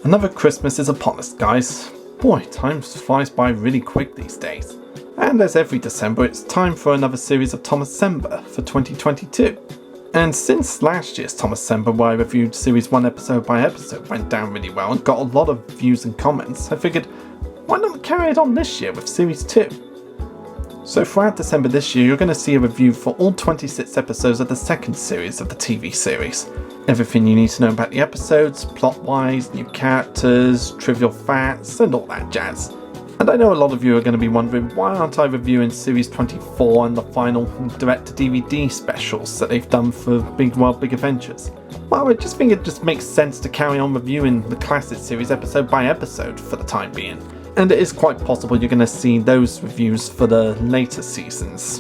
Another Christmas is upon us, guys. Boy, time flies by really quick these days. And as every December, it's time for another series of Thomascember for 2022. And since last year's Thomascember, where I reviewed series 1 episode by episode, went down really well and got a lot of views and comments, I figured, why not carry it on this year with series 2? So throughout December this year, you're going to see a review for all 26 episodes of the second series of the TV series. Everything you need to know about the episodes, plot-wise, new characters, trivial facts, and all that jazz. And I know a lot of you are going to be wondering, why aren't I reviewing series 24 and the final direct-to-DVD specials that they've done for Big Adventures? Well, I just think it just makes sense to carry on reviewing the classic series episode by episode for the time being. And it is quite possible you're going to see those reviews for the later seasons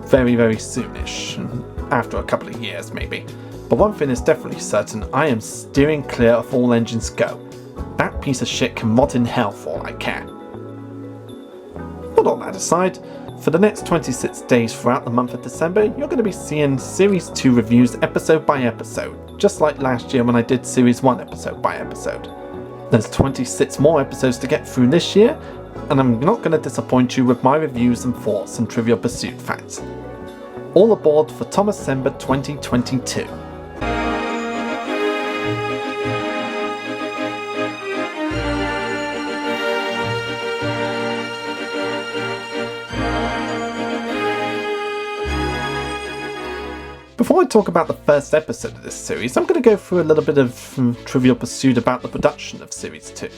very, very soonish, after a couple of years maybe. But one thing is definitely certain, I am steering clear of All Engines Go. That piece of shit can rot in hell for all I care. But all that aside, for the next 26 days throughout the month of December, you're going to be seeing Series 2 reviews episode by episode, just like last year when I did Series 1 episode by episode. There's 26 more episodes to get through this year, and I'm not going to disappoint you with my reviews and thoughts and Trivial Pursuit facts. All aboard for Thomascember 2022. Before I talk about the first episode of this series, I'm going to go through a little bit of Trivial Pursuit about the production of Series 2.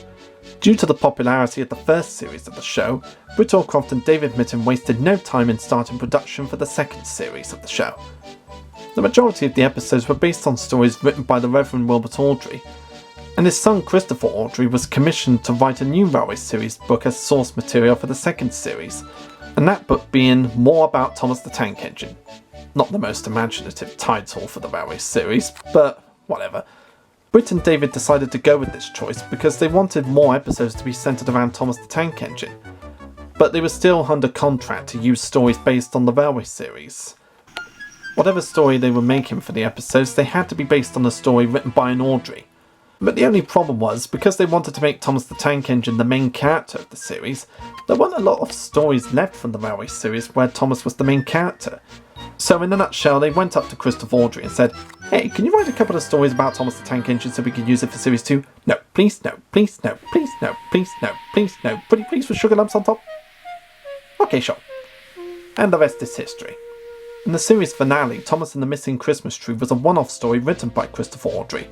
Due to the popularity of the first series of the show, Britt Allcroft and David Mitton wasted no time in starting production for the second series of the show. The majority of the episodes were based on stories written by the Reverend Wilbert Awdry, and his son Christopher Awdry was commissioned to write a new Railway series book as source material for the second series, and that book being More About Thomas the Tank Engine. Not the most imaginative title for the Railway series, but whatever. Britt and David decided to go with this choice because they wanted more episodes to be centred around Thomas the Tank Engine, but they were still under contract to use stories based on the Railway series. Whatever story they were making for the episodes, they had to be based on a story written by an Awdry. But the only problem was, because they wanted to make Thomas the Tank Engine the main character of the series, there weren't a lot of stories left from the Railway series where Thomas was the main character. So in a nutshell, they went up to Christopher Awdry and said, "Hey, can you write a couple of stories about Thomas the Tank Engine so we could use it for series 2? No, please, no, please, no, please, no, please, no, please, no, pretty please with sugar lumps on top." Okay, sure. And the rest is history. In the series finale, Thomas and the Missing Christmas Tree was a one-off story written by Christopher Awdry.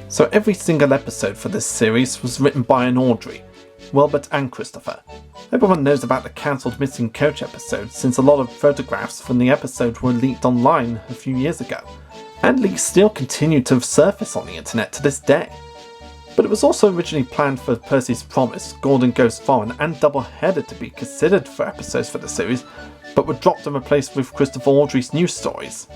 So every single episode for this series was written by an Awdry, Wilbert and Christopher. Everyone knows about the cancelled Missing Coach episode since a lot of photographs from the episode were leaked online a few years ago, and leaks still continue to surface on the internet to this day. But it was also originally planned for Percy's Promise, Gordon Goes Foreign and Doubleheader to be considered for episodes for the series, but were dropped and replaced with Christopher Awdry's new stories.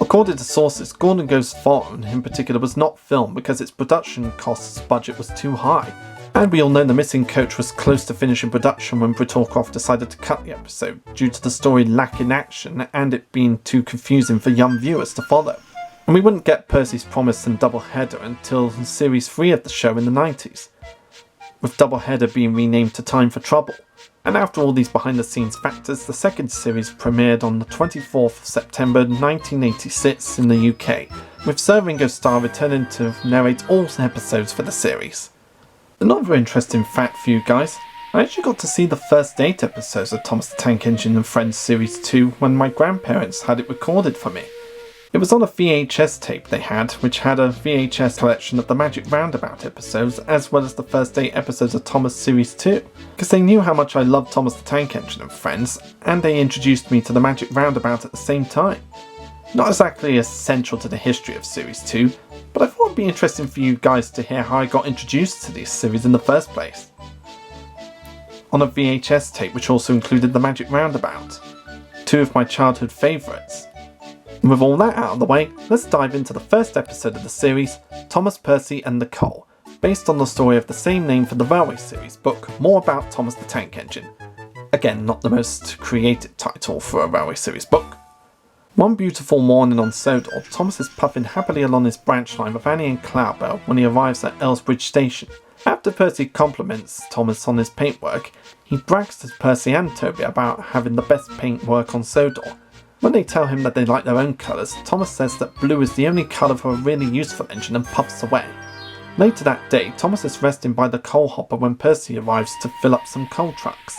According to sources, Gordon Goes Foreign in particular was not filmed because its production costs budget was too high, and we all know The Missing Coach was close to finishing production when Britt Allcroft decided to cut the episode due to the story lacking action and it being too confusing for young viewers to follow. And we wouldn't get Percy's Promise and Doubleheader until series 3 of the show in the 90s, with Doubleheader being renamed to Time for Trouble. And after all these behind the scenes factors, the second series premiered on the 24th of September 1986 in the UK, with Sir Ringo Starr returning to narrate all episodes for the series. Another interesting fact for you guys, I actually got to see the first 8 episodes of Thomas the Tank Engine and Friends Series 2 when my grandparents had it recorded for me. It was on a VHS tape they had, which had a VHS collection of the Magic Roundabout episodes, as well as the first 8 episodes of Thomas Series 2, because they knew how much I loved Thomas the Tank Engine and Friends, and they introduced me to the Magic Roundabout at the same time. Not exactly essential to the history of Series 2, but I thought it'd be interesting for you guys to hear how I got introduced to this series in the first place. On a VHS tape which also included the Magic Roundabout, 2 of my childhood favourites. And with all that out of the way, let's dive into the first episode of the series, Thomas, Percy and Nicole, based on the story of the same name for the Railway series book, More About Thomas the Tank Engine. Again, not the most creative title for a Railway series book. One beautiful morning on Sodor, Thomas is puffing happily along his branch line with Annie and Cloudbell when he arrives at Elsbridge Station. After Percy compliments Thomas on his paintwork, he brags to Percy and Toby about having the best paintwork on Sodor. When they tell him that they like their own colours, Thomas says that blue is the only colour for a really useful engine and puffs away. Later that day, Thomas is resting by the coal hopper when Percy arrives to fill up some coal trucks.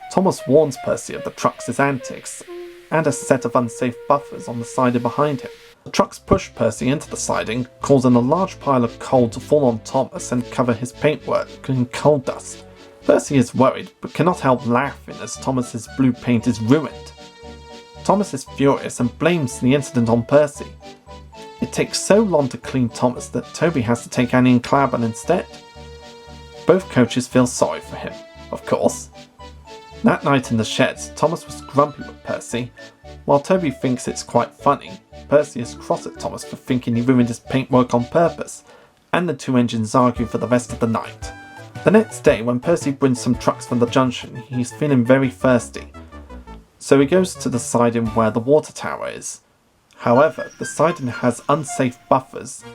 Thomas warns Percy of the trucks' antics and a set of unsafe buffers on the siding behind him. The trucks push Percy into the siding, causing a large pile of coal to fall on Thomas and cover his paintwork in coal dust. Percy is worried, but cannot help laughing as Thomas's blue paint is ruined. Thomas is furious and blames the incident on Percy. It takes so long to clean Thomas that Toby has to take Annie and Cloudbell instead. Both coaches feel sorry for him, of course. That night in the sheds, Thomas was grumpy with Percy. While Toby thinks it's quite funny, Percy is cross at Thomas for thinking he ruined his paintwork on purpose, and the two engines argue for the rest of the night. The next day, when Percy brings some trucks from the junction, he's feeling very thirsty. So he goes to the siding where the water tower is. However, the siding has unsafe buffers,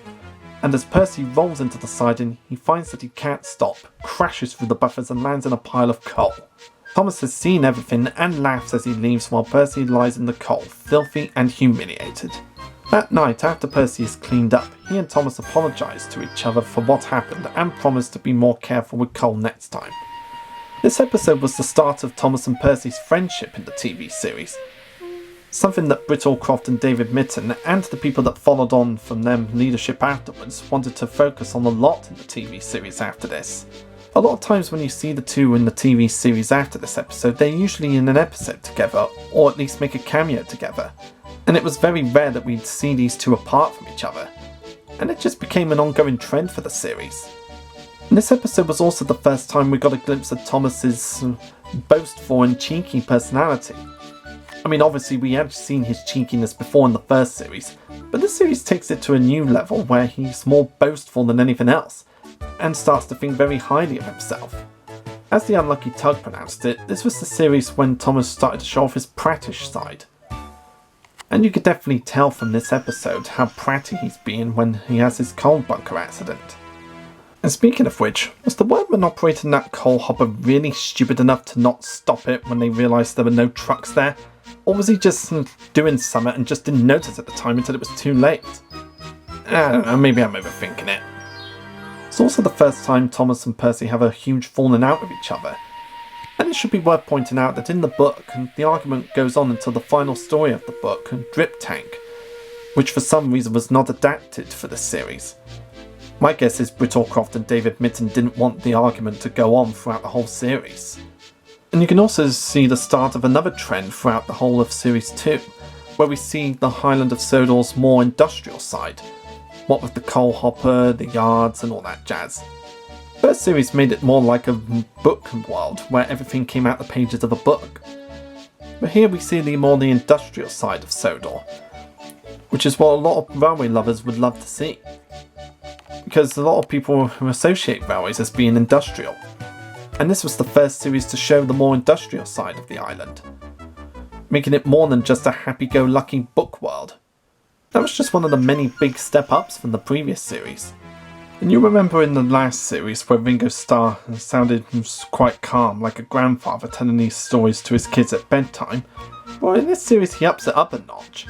and as Percy rolls into the siding, he finds that he can't stop, crashes through the buffers and lands in a pile of coal. Thomas has seen everything and laughs as he leaves while Percy lies in the coal, filthy and humiliated. That night, after Percy is cleaned up, he and Thomas apologise to each other for what happened and promise to be more careful with coal next time. This episode was the start of Thomas and Percy's friendship in the TV series, something that Brittlecroft and David Mitton and the people that followed on from their leadership afterwards wanted to focus on a lot in the TV series after this. A lot of times when you see the two in the TV series after this episode, they're usually in an episode together, or at least make a cameo together. And it was very rare that we'd see these two apart from each other. And it just became an ongoing trend for the series. And this episode was also the first time we got a glimpse of Thomas's boastful and cheeky personality. I mean, obviously we had seen his cheekiness before in the first series, but this series takes it to a new level where he's more boastful than anything else, and starts to think very highly of himself. As the Unlucky Tug pronounced it, this was the series when Thomas started to show off his prattish side. And you could definitely tell from this episode how pratty he's being when he has his coal bunker accident. And speaking of which, was the workman operating that coal hopper really stupid enough to not stop it when they realised there were no trucks there? Or was he just doing something and just didn't notice at the time until it was too late? I don't know, maybe I'm overthinking it. It's also the first time Thomas and Percy have a huge falling out with each other. And it should be worth pointing out that in the book, the argument goes on until the final story of the book, Drip Tank, which for some reason was not adapted for the series. My guess is Brittlecroft and David Mitton didn't want the argument to go on throughout the whole series. And you can also see the start of another trend throughout the whole of Series 2, where we see the Highland of Sodor's more industrial side, what with the coal hopper, the yards and all that jazz. First series made it more like a book world, where everything came out the pages of a book. But here we see the industrial side of Sodor, which is what a lot of railway lovers would love to see. Because a lot of people associate railways as being industrial. And this was the first series to show the more industrial side of the island, making it more than just a happy-go-lucky book world. That was just one of the many big step-ups from the previous series. And you remember in the last series where Ringo Starr sounded quite calm, like a grandfather telling these stories to his kids at bedtime? Well, in this series he ups it up a notch,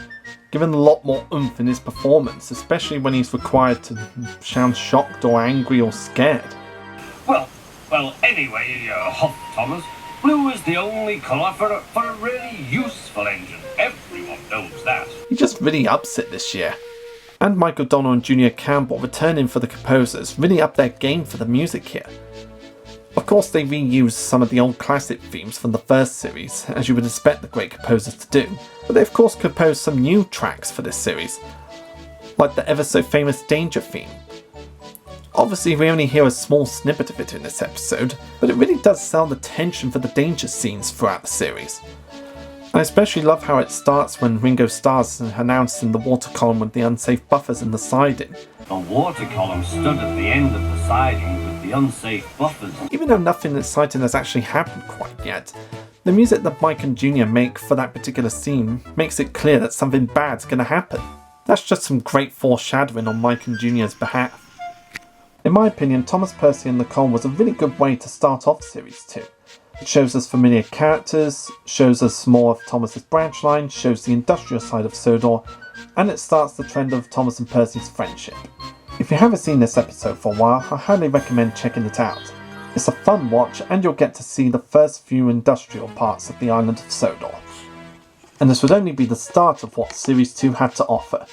giving a lot more oomph in his performance, especially when he's required to sound shocked or angry or scared. Well, anyway, Thomas, blue is the only colour for a really useful engine. Everyone knows that. He just really ups it this year. And O Donnell and Junior Campbell returning for the composers really upped their game for the music here. Of course they reused some of the old classic themes from the first series, as you would expect the great composers to do, but they of course composed some new tracks for this series, like the ever so famous Danger theme. Obviously we only hear a small snippet of it in this episode, but it really does sell the tension for the danger scenes throughout the series. I especially love how it starts when Ringo Starr's announced in the water column with the unsafe buffers in the siding. The water column stood at the end of the siding with the unsafe buffers. Even though nothing exciting has actually happened quite yet, The music that Mike and Junior make for that particular scene makes it clear that something bad's going to happen. That's just some great foreshadowing on Mike and Junior's behalf. In my opinion, Thomas, Percy and Nicole was a really good way to start off Series 2. It shows us familiar characters, shows us more of Thomas's branch line, shows the industrial side of Sodor, and it starts the trend of Thomas and Percy's friendship. If you haven't seen this episode for a while, I highly recommend checking it out. It's a fun watch and you'll get to see the first few industrial parts of the island of Sodor. And this would only be the start of what Series 2 had to offer.